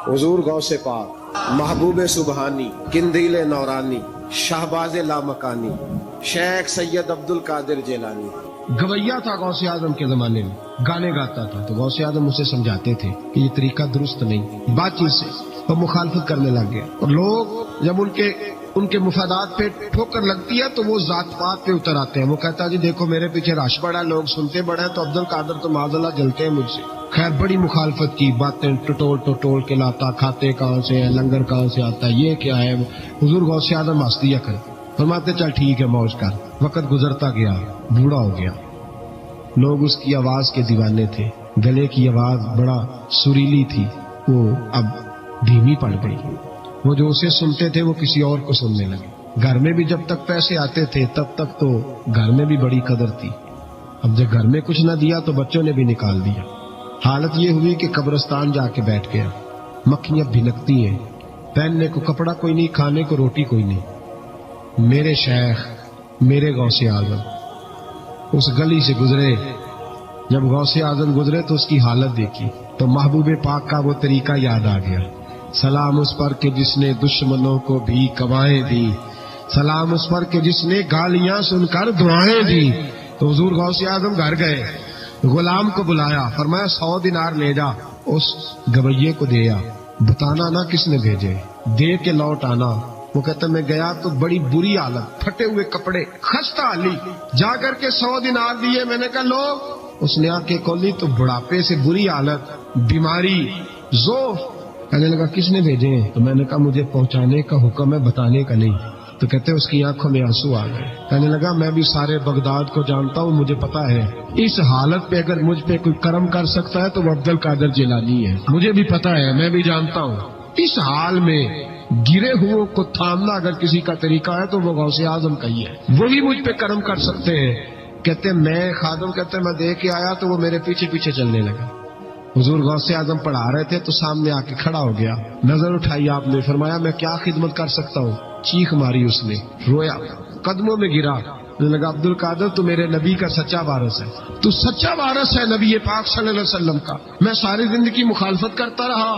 हुजूर गौसे पाक, महबूब सुबहानी, किंदील नौरानी, शाहबाज लामकानी, शेख सैयद अब्दुल कादिर जेलानी। गवैया था गौसे आजम के जमाने में, गाने गाता था। तो गौसे आजम उसे समझाते थे कि ये तरीका दुरुस्त नहीं। बातचीत से वो मुखालफत करने लग गया, और लोग जब उनके मुफादात पे ठोकर लगती है तो वो जात पात पे उतर आते हैं। वो कहता जी देखो मेरे पीछे रश बड़ा, लोग सुनते बड़ा है, तो अब्दुल कादिर तो माज़अल्लाह जलते हैं मुझसे। खैर बड़ी मुखालफत की, बातें टटोल के लाता, खाते कहाँ से है, लंगर कहाँ से आता है, ये क्या है। हुजूर गौसे आजम हंस दिया कर, फरमाते चल ठीक है मौज कर। वक्त गुजरता गया, बूढ़ा हो गया। लोग उसकी आवाज के दीवाने थे, गले की आवाज बड़ा सुरीली थी, वो अब धीमी पड़ गई। वो जो उसे सुनते थे वो किसी और को सुनने लगे। घर में भी जब तक पैसे आते थे तब तक तो घर में भी बड़ी कदर थी। अब जब घर में कुछ न दिया तो बच्चों ने भी निकाल दिया। हालत ये हुई कि कब्रिस्तान जाके बैठ गया। मक्खियां भिनकती हैं, पहनने को कपड़ा कोई नहीं, खाने को रोटी कोई नहीं। मेरे शेख, मेरे गौसे आजम उस गली से गुजरे। जब गौसे आजम गुजरे तो उसकी हालत देखी तो महबूब पाक का वो तरीका याद आ गया। सलाम उस पर कि जिसने दुश्मनों को भी कवाएं दी, सलाम उस पर कि जिसने गालियां सुनकर दुआएं दी। तो हुजूर गौसे आजम घर गए, गुलाम को बुलाया, फरमाया 100 दिनार ले जा, उस गवैये को दे आ, बताना ना किसने भेजे, दे के लौट आना। वो कहता मैं गया तो बड़ी बुरी हालत, फटे हुए कपड़े, खस्ता हाली, जाकर के 100 दिनार दिए। मैंने कहा लो, उसने आके खोली तो बुढ़ापे से बुरी हालत, बीमारी, जोफ। कहने लगा किसने भेजे हैं? तो मैंने कहा मुझे पहुंचाने का हुक्म है, बताने का नहीं। तो कहते उसकी आंखों में आंसू आ गए। कहने लगा मैं भी सारे बगदाद को जानता हूँ, मुझे पता है इस हालत पे अगर मुझ पे कोई करम कर सकता है तो वो अब्दुल कादिर जिलानी है। मुझे भी पता है, मैं भी जानता हूँ इस हाल में गिरे हुओं को थामना अगर किसी का तरीका है तो वो गौसे आजम का ही है, वही मुझ पे करम कर सकते हैं। कहते मैं खादम, कहते मैं दे के आया तो वो मेरे पीछे पीछे चलने लगा। हुजूर गौसे आजम पढ़ा रहे थे तो सामने आके खड़ा हो गया, नजर उठाई आपने, फरमाया मैं क्या खिदमत कर सकता हूँ। चीख मारी उसने, रोया, कदमों में गिरा, लगा अब्दुल कादिर तू मेरे नबी का सच्चा वारिस है, तू सच्चा वारिस है नबी पाक सल्लल्लाहु अलैहि वसल्लम का। मैं सारी जिंदगी मुखालफत करता रहा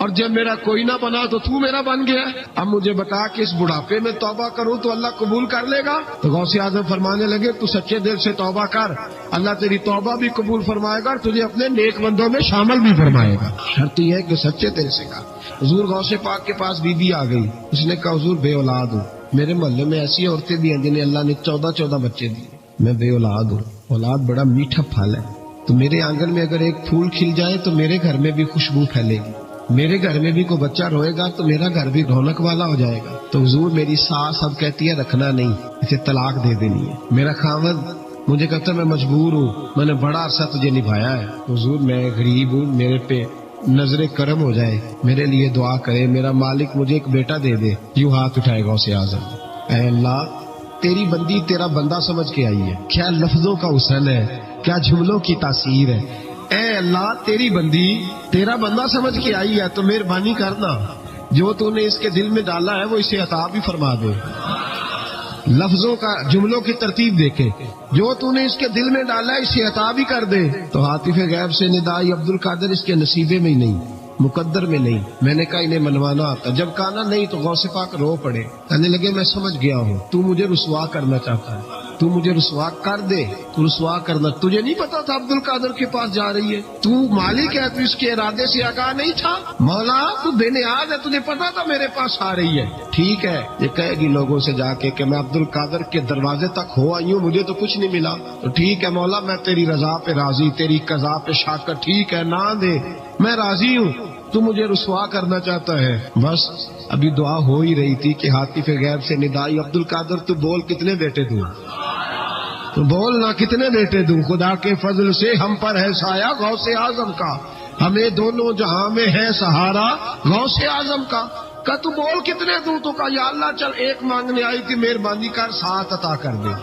और जब मेरा कोई ना बना तो तू मेरा बन गया। अब मुझे बता कि इस बुढ़ापे में तौबा करूं तो अल्लाह कबूल कर लेगा? तो गौसे आजम फरमाने लगे तू सच्चे दिल से तौबा कर, अल्लाह तेरी तौबा भी कबूल फरमाएगा और तुझे अपने नेक बंदों में शामिल भी फरमाएगा। शर्त यह है कि सच्चे दिल से कर। हुजूर गौसे पाक के पास बीबी आ गई, उसने कहा हुजूर बे औलाद हूँ, मेरे मोहल्ले में ऐसी औरतें भी हैं जिन्हें अल्लाह ने 14 बच्चे दिए, मैं बे औलाद हूँ। औलाद बड़ा मीठा फल है, तो मेरे आंगन में अगर एक फूल खिल जाए तो मेरे घर में भी खुशबू फैलेगी, मेरे घर में भी कोई बच्चा रोएगा तो मेरा घर भी रौनक वाला हो जाएगा। तो हुजूर मेरी सास अब कहती है रखना नहीं, इसे तलाक दे देनी है। मेरा खावद मुझे कहता मैं मजबूर हूँ, मैंने बड़ा अरसा तुझे निभाया है, हुजूर मैं गरीब हूँ, मेरे पे नजरे करम हो जाए, मेरे लिए दुआ करे, मेरा मालिक मुझे एक बेटा दे दे। यूं हाथ उठाएगा गौसे आजम, ऐ अल्लाह तेरी बंदी तेरा बंदा समझ के आई है, क्या लफ्जों का हुस्न है, क्या जुमलों की तासीर है। ऐ अल्लाह तेरी बंदी तेरा बंदा समझ के आई है तो मेहरबानी करना, जो तूने इसके दिल में डाला है वो इसे अता भी फरमा दे। लफ्जों का जुमलों की तरतीब देखे, जो तूने इसके दिल में डाला है इसे अता भी कर दे। तो हातिफे गैब से निदाई अब्दुल कादिर इसके नसीबे में ही नहीं, मुकद्दर में नहीं। मैंने कहा इन्हें मनवाना आता, जब काना नहीं तो गौसे पाक रो पड़े, कहने लगे मैं समझ गया हूँ तू मुझे रुसवा करना चाहता है, तू मुझे रुसवा कर दे, तू रुसवा करना। तुझे नहीं पता था अब्दुल कादिर के पास जा रही है, तू मालिक है, तू इसके इरादे से आगाह नहीं था। मौला तू बेनियाज है, तुझे पता था मेरे पास आ रही है। ठीक है, ये कहेगी लोगों से जाके कि मैं अब्दुल कादिर के दरवाजे तक हो आई हूँ, मुझे तो कुछ नहीं मिला। तो ठीक है मौला मैं तेरी रजा पे राजी, तेरी कजा पे शाकर, ठीक है ना दे, मैं राजी हूँ, तू मुझे रुसवा करना चाहता है। बस अभी दुआ हो ही रही थी कि हातिफे गैब से निदाई अब्दुल कादिर तू बोल कितने बेटे दूं, तो बोल ना कितने बेटे दूं, खुदा के फजल से हम पर है साया गौसे आजम का, हमें दोनों जहां में है सहारा गौसे आजम का तू बोल कितने दूं? तो कहा या अल्लाह चल एक मांगने आई थी, मेहरबानी कर 7 अता कर दे।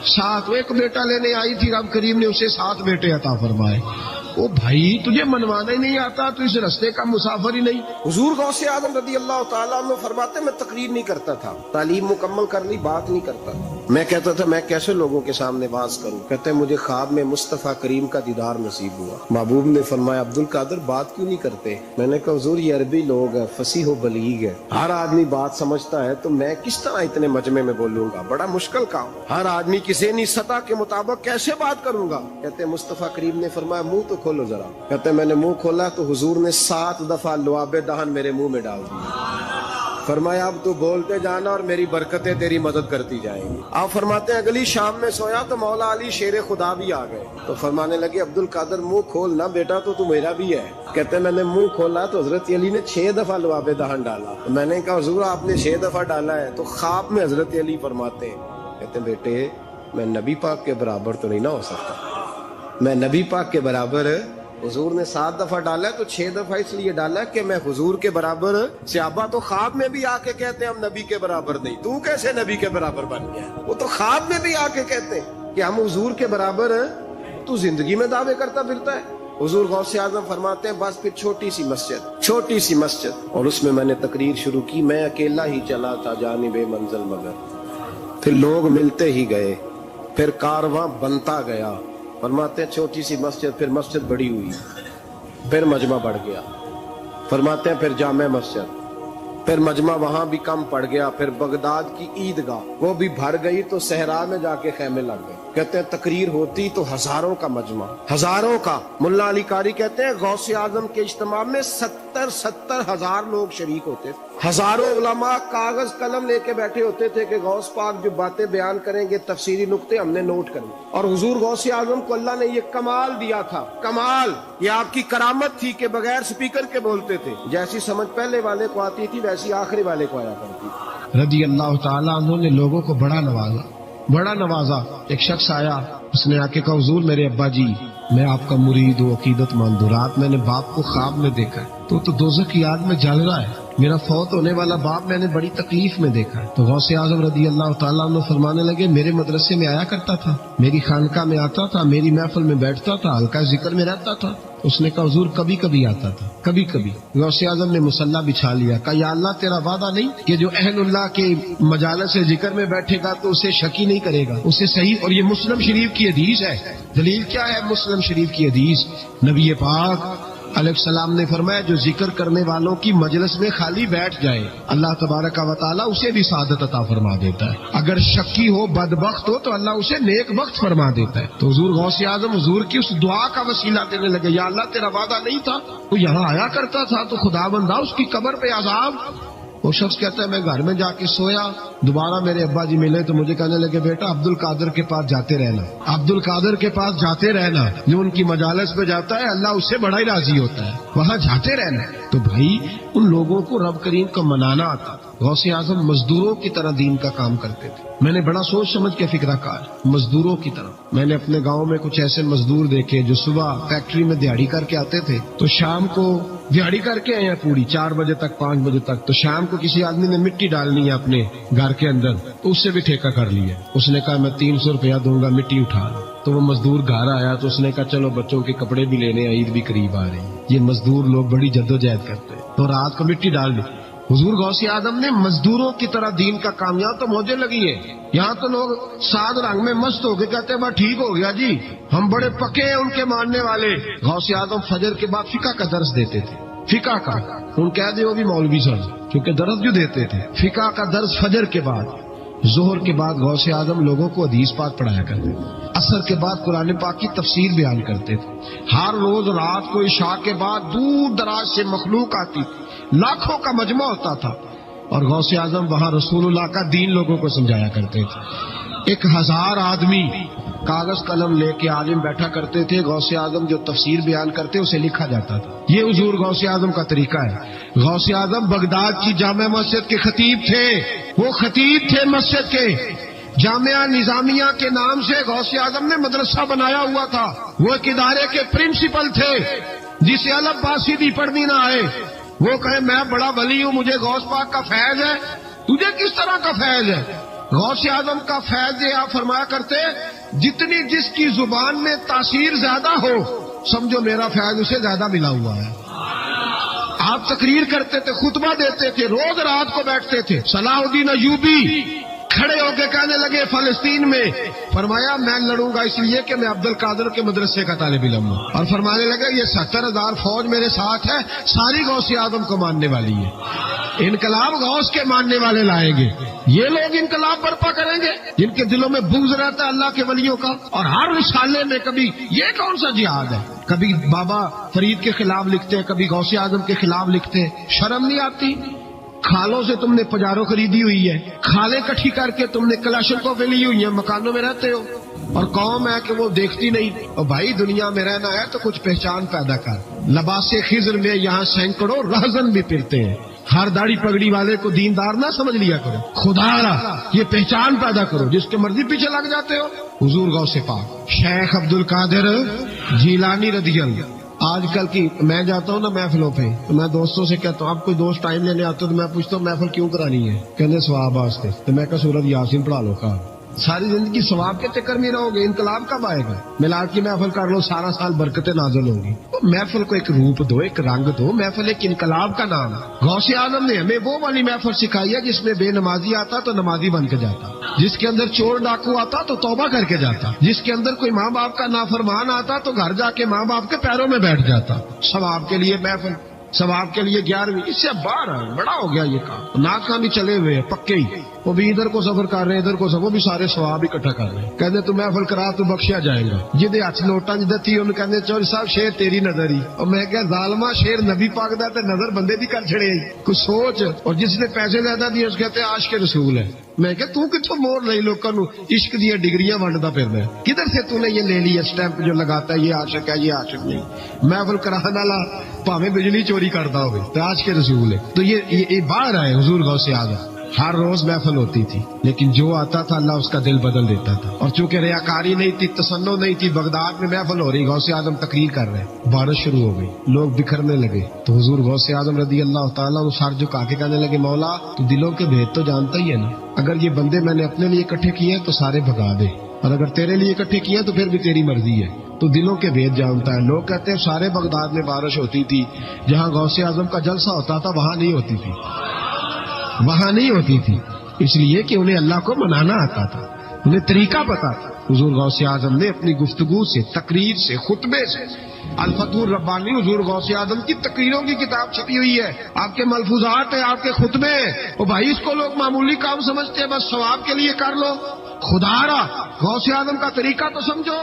7 एक बेटा लेने आई थी, रब करीम ने उसे 7 बेटे अता फरमाए। ओ भाई तुझे मनवाना ही नहीं आता, तो इस रास्ते का मुसाफिर ही नहीं। हुजूर गौसे आजम रदी अल्लाह ताला अन्हु फरमाते मैं तकरीर नहीं करता था, तालीम मुकम्मल कर ली, बात नहीं करता। मैं कहता था मैं कैसे लोगों के सामने बात करूं। कहते मुझे ख्वाब में मुस्तफा करीम का दीदार नसीब हुआ। महबूब ने फरमाया अब्दुल कादिर बात क्यों नहीं करते। मैंने कहा हुजूर ये अरबी लोग है, फसीह व बलीग है, हर आदमी बात समझता है, तो मैं किस तरह इतने मजमे में बोलूंगा, बड़ा मुश्किल काम। हर आदमी की ज़हनी सतह के मुताबिक कैसे बात करूंगा। कहते मुस्तफा करीम ने फरमाया मुंह तो खोलो जरा। कहते मैंने मुंह खोला तो हुजूर ने 7 दफा लुआबे दहन मेरे मुंह में डाल दिए। फरमाया अब तू बोलते जाना और मेरी बरकतें तेरी मदद करती जाएंगी। आप फरमाते हैं अगली शाम में सोया तो मौला अली शेर खुदा भी आ गए, तो फरमाने लगे अब्दुल कादिर मुंह खोल ना बेटा, तो तू मेरा भी है। कहते मैंने मुंह खोला तो हजरत अली ने 6 दफा लुआबे दहन डाला। तो मैंने कहा हुजूर आपने 6 दफा डाला है। तो ख्वाब में हजरत अली फरमाते हैं, कहते बेटे मैं नबी पाक के बराबर तो नहीं ना हो सकता, मैं नबी पाक के बराबर। हुजूर ने 7 दफा डाला है तो 6 दफा इसलिए डाला कि मैं हुजूर के बराबर। सहाबा तो ख्वाब में भी आके कहते हैं हम नबी के बराबर नहीं, तू कैसे नबी के बराबर बन गया। वो तो ख्वाब में भी आके कहते हैं कि हम हुजूर के बराबर हैं, तू जिंदगी में दावे करता फिरता है। हुजूर गौसे आजम फरमाते हैं बस फिर छोटी सी मस्जिद, और उसमें मैंने तकरीर शुरू की। मैं अकेला ही चला था जानिबे मंजिल मगर, फिर लोग मिलते ही गए, फिर कारवां बनता गया। फरमाते हैं छोटी सी मस्जिद, फिर मस्जिद बड़ी हुई, फिर मजमा बढ़ गया। फरमाते हैं फिर जामे मस्जिद, फिर मजमा वहां भी कम पड़ गया, फिर बगदाद की ईदगाह वो भी भर गई, तो सहरा में जाके खेमे लग गए। कहते हैं तकरीर होती तो हजारों का मजमा, हजारों का। मुल्ला अली कारी कहते हैं गौसे आजम के इज्तिमा में 70 हजार लोग शरीक होते थे। हजारों उलमा कागज कलम लेके बैठे होते थे कि गौस पाक जो बातें बयान करेंगे तफसीरी नुक्ते हमने नोट करने। और हुजूर गौसे आजम को अल्लाह ने ये कमाल दिया था, कमाल ये आपकी करामत थी कि बगैर स्पीकर के बोलते थे। जैसी समझ पहले वाले को आती थी वैसी आखिरी वाले को आया करती थी। रदी अल्लाह ताला अन्हु ने लोगों को बड़ा नवाजा। एक शख्स आया, उसने आके कहा हुजूर मेरे अब्बा जी मैं आपका मुरीद हूँ, अकीदतमंद हूँ, रात मैंने बाप को ख्वाब में देखा है, तो दोज़ख की आग में जल रहा है, मेरा फौत होने वाला बाप मैंने बड़ी तकलीफ में देखा है। तो गौसे आजम रदी अल्लाह ताला अन्हु फरमाने लगे मेरे मदरसे में आया करता था, मेरी खानका में आता था, मेरी महफिल में बैठता था, हल्का जिक्र में रहता था। उसने कहा हुजूर कभी कभी आता था, कभी कभी। गौसे आजम ने मुसल्ला बिछा लिया, कहा या अल्लाह तेरा वादा नहीं कि जो अहलुल्लाह के मजालिस से जिक्र में बैठेगा तो उसे शकी नहीं करेगा, उसे सही। और ये मुस्लिम शरीफ की हदीस है। दलील क्या है मुस्लिम शरीफ की हदीस? नबी पाक अलैहिस्सलाम ने फरमाया जो जिक्र करने वालों की मजलिस में खाली बैठ जाए अल्लाह तबारक व तआला उसे भी सादत अता फरमा देता है। अगर शक्की हो बदबख्त हो तो अल्लाह उसे नेक बख्त फरमा देता है। तो हुजूर गौसे आजम हुजूर की उस दुआ का वसीला देने लगे, या अल्लाह तेरा वादा नहीं था, वो यहाँ आया करता था तो खुदाबंदा उसकी कब्र पे अजाब। वो शख्स कहता है मैं घर में जाके सोया, दोबारा मेरे अब्बा जी मिले तो मुझे कहने लगे बेटा अब्दुल कादिर के पास जाते रहना, अब्दुल कादिर के पास जाते रहना, जो उनकी मजालिस पे जाता है अल्लाह उससे बड़ा ही राजी होता है, वहाँ जाते रहना। तो भाई उन लोगों को रब करीम का मनाना आता। गौसे आजम मजदूरों की तरह दीन का काम करते थे। मैंने बड़ा सोच समझ के फिक्रा कार, मजदूरों की तरह। मैंने अपने गांव में कुछ ऐसे मजदूर देखे जो सुबह फैक्ट्री में दिहाड़ी करके आते थे, तो शाम को दिहाड़ी करके आए पूरी 4 बजे तक 5 बजे तक, तो शाम को किसी आदमी ने मिट्टी डालनी है अपने घर के अंदर, तो उससे भी ठेका कर लिया। उसने कहा मैं 300 रुपया दूंगा मिट्टी उठा। तो वो मजदूर घर आया तो उसने कहा चलो बच्चों के कपड़े भी लेने, ईद भी करीब आ रही, ये मजदूर लोग बड़ी जद्दोजहद करते हैं, तो रात को मिट्टी डाल दी। हुजूर गौसे आदम ने मजदूरों की तरह दीन का काम, यहाँ तो मौजे लगी है, यहाँ तो लोग साद रंग में मस्त हो गए, कहते हैं ठीक हो गया जी, हम बड़े पक्के हैं उनके मानने वाले। गौसे आदम फजर के बाद फिका का दर्स देते थे, फिका का, उन कह दे वो भी मौलवी सर, क्योंकि दर्स जो देते थे फिका का दर्स फजर के बाद। जोहर के बाद गौसे आजम लोगों को हदीस पाक पढ़ाया करते थे, असर के बाद कुरान पाक की तफसीर बयान करते थे। हर रोज रात को इशा के बाद दूर दराज से मखलूक आती थी, लाखों का मजमा होता था, और गौसे आजम वहां रसूलुल्लाह का दीन लोगों को समझाया करते थे। 1000 आदमी कागज कलम लेके आलिम बैठा करते थे, गौसे आजम जो तफसीर बयान करते उसे लिखा जाता था। ये हुजूर गौसे आजम का तरीका है। गौसे आजम बगदाद की जामे मस्जिद के खतीब थे, वो खतीब थे मस्जिद के। जामिया निजामिया के नाम से गौसे आजम ने मदरसा बनाया हुआ था, वो एक इदारे के प्रिंसिपल थे, जिसे अलग बासीदी पढ़नी ना आए, वो कहे मैं बड़ा वली हूँ, मुझे गौस पाक का फैज है, तुझे किस तरह का फैज है? गौसे आजम का फैज आप फरमाया करते जितनी जिसकी जुबान में तासीर ज्यादा हो समझो मेरा फैज उसे ज्यादा मिला हुआ है। आप तकरीर करते थे, खुतबा देते थे, रोज रात को बैठते थे। सलाहुद्दीन अयूबी खड़े होकर कहने लगे फलस्तीन में, फरमाया मैं लड़ूंगा इसलिए कि मैं अब्दुल कादिर के मदरसे का तालिब इल्म हूं। और फरमाने लगे ये 70,000 फौज मेरे साथ है, सारी गौसे आदम को मानने वाली है। इनकलाब गौस के मानने वाले लाएंगे। ये लोग इनकलाब बर्पा करेंगे जिनके दिलों में बुग़्ज़ रहता है अल्लाह के वलियों का। और हर रिसाले में कभी ये कौन सा जिहाद है, कभी बाबा फरीद के खिलाफ लिखते हैं, कभी गौसे आदम के खिलाफ लिखते हैं। शर्म नहीं आती? खालों से तुमने पजारो खरीदी हुई है, खाले इकट्ठी करके तुमने कलाशनकोफें ली हुई है, मकानों में रहते हो, और कौम है कि वो देखती नहीं। और भाई दुनिया में रहना है तो कुछ पहचान पैदा कर। लबासे खिज़र में यहाँ सैकड़ों रहज़न भी फिरते हैं। हर दाढ़ी पगड़ी वाले को दीनदार ना समझ लिया करो, खुदारा ये पहचान पैदा करो, जिसके मर्जी पीछे लग जाते हो। हुजूर गौसे पाक शेख अब्दुल कादिर जीलानी रदियल्लाहु। आजकल की मैं जाता हूँ ना महफिलों पे, तो मैं दोस्तों से कहता हूँ आप कोई दोस्त टाइम लेने आते हो तो मैं पूछता हूँ महफिल क्यों करानी है, कहने सवाब वास्ते। तो मैं कहा सूरत यासीन पढ़ा लो। कहा सारी जिंदगी सवाब के चक्कर में रहोगे, इनकलाब कब आएगा? मिलाद की महफिल कर लो, सारा साल बरकतें नाज़िल होंगी। तो महफिल को एक रूप दो, एक रंग दो। महफिल एक इनकलाब का नाम है। गौसे आलम ने हमें वो वाली महफिल सिखाई है जिसमें बेनमाजी आता तो नमाजी बन के जाता, जिसके अंदर चोर डाकू आता तो तौबा करके जाता, जिसके अंदर कोई माँ बाप का नाफरमान आता तो घर जाके माँ बाप के पैरों में बैठ जाता। सवाब के लिए महफिल, सवाब के लिए 11वीं, इससे बाहर है, बड़ा हो गया ये काम। नाकामी चले हुए हैं पक्के ही, वो भी इधर को सफर कर रहे हैं, इधर को सब, वो भी सारे सवाब इकट्ठा कर रहे हैं। कहते तू महफिल करा तो बख्शिया जाएगा। जिदे हथ नोटा जिदे थी उन्हें कहते चौधरी साहब शेर तेरी नजर ही। और मैं क्या जालमा शेर नबी पाक दा ते नजर बंदे दी कर छड़े कुछ सोच। और जिसने पैसे ज्यादा दिए उस कहते आश के रसूल है। मैं क्या तू कितों मोर नहीं लोगों नू इश्क दी डिग्रियां वंडदा फिरदा है, किधर से तूने ये ले लिया स्टैंप जो लगाता है ये आशिक है, ये आशिक नहीं। महफिल कराने वाला भावे बिजली चोरी करता होवे तो आश के रसूल है। तो ये बाहर आए हुजूर गौसे आज़म। हर रोज महफिल होती थी, लेकिन जो आता था अल्लाह उसका दिल बदल देता था। और चूंकि रियाकारी नहीं थी, तसन्नो नहीं थी, बगदाद में महफिल हो रही, गौसे आज़म तकरीर कर रहे हैं, बारिश शुरू हो गई, लोग बिखरने लगे। तो हुजूर गौसे आज़म रदी अल्लाह ताला वो सर झुका के कहने लगे मौला तू दिलों के भेद तो जानता ही है ना, अगर ये बंदे मैंने अपने लिए इकट्ठे किए तो सारे भगा दे, और अगर तेरे लिए इकट्ठे किए तो फिर भी तेरी मर्जी है। तो दिलों के भेद जानता है। लोग कहते हैं सारे बगदाद में बारिश होती थी, जहाँ गौसे आज़म का जलसा होता था वहां नहीं होती थी, वहां नहीं होती थी, इसलिए कि उन्हें अल्लाह को मनाना आता था, उन्हें तरीका पता था। हुजूर गौसे आज़म ने अपनी गुफ्तगू से, तकरीर से, खुतबे से, अल-फतहुर रब्बानी हुजूर गौसे आज़म की तकरीरों की किताब छपी हुई है, आपके मलफूजात है, आपके खुतबे। ओ भाई इसको लोग मामूली काम समझते हैं, बस सवाब के लिए कर लो। खुदारा गौसे आज़म का तरीका तो समझो।